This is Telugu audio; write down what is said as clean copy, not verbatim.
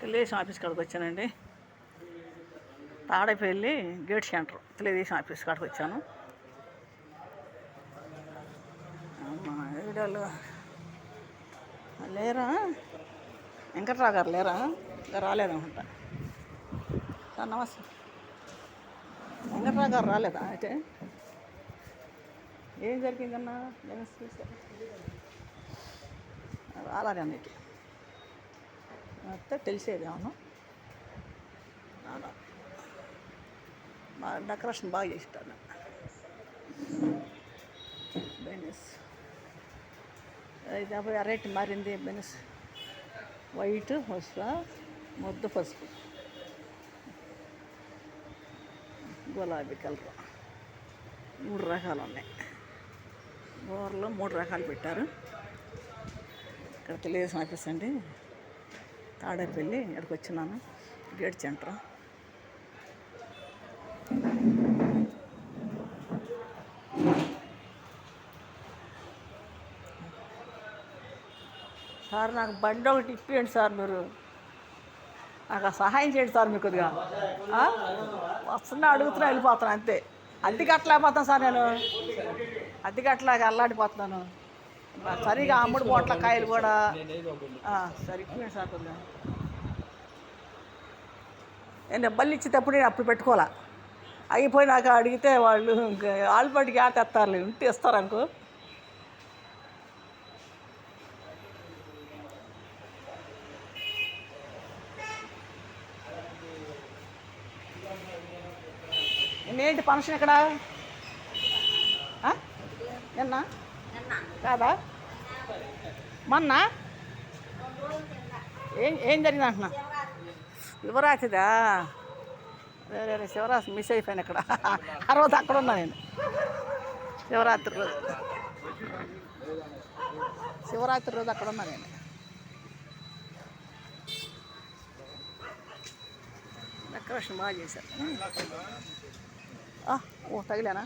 తెలుగుదేశం ఆఫీస్ కాడికి వచ్చానండి. Tadepalli gate centre Telugu Desam office కాడికి వచ్చాను. వీడియోలు లేరా? వెంకట్రావు గారు లేరా? ఇంకా రాలేదనుకుంటా. సార్ నమస్తే. వెంకట్రావు గారు రాలేదా? అయితే ఏం జరిగిందన్నా? రాలేదు అన్నిటి మొత్తం తెలిసేది అవును. డెకరేషన్ బాగా చేస్తాను. బెనస్ అయితే రేట్ మారింది. బెనస్ వైట్ పసుపు, ముద్ద పసుపు, గులాబీ కలర్ 3 రకాలు ఉన్నాయి. కూరలో 3 రకాలు పెట్టారు. ఇక్కడ తెలుగుదేశం ఆఫీస్ అండి. తాడేపల్లి ఇక్కడికి వచ్చినాను. Gate centre. సార్ నాకు బండి ఒకటి ఇప్పియండి సార్. మీరు నాకు సహాయం చేయండి సార్. మీకు కొద్దిగా వస్తున్నా అడుగుతున్నా వెళ్ళిపోతాను అంతే. అద్దెకి అట్లేకపోతాను సార్. నేను అద్దెకి అట్లాగా అల్లాడిపోతున్నాను. సరిగా అమ్ముడు పోట్ల కాయలు కూడా సరే ఇప్పియండి సార్ కొద్దిగా. నేను బళ్ళు ఇచ్చేటప్పుడు నేను అప్పుడు పెట్టుకోవాలా. అయిపోయి నాకు అడిగితే వాళ్ళు ఆల్పటికి తెస్తారు. ఇంటి ఇస్తారు అనుకో. ఏంటి ఫంక్షన్ ఇక్కడ? నిన్న కాదా? మొన్న ఏం జరిగింది అంటున్నా? శివరాత్రిదా? వేరే శివరాత్రి మిస్ అయిపోయాను ఇక్కడ. ఆ రోజు అక్కడ ఉన్నా నేను. శివరాత్రి రోజు అక్కడ ఉన్నా నేను. డెకరేషన్ బాగా చేశారు. ఓ తగిలేనా?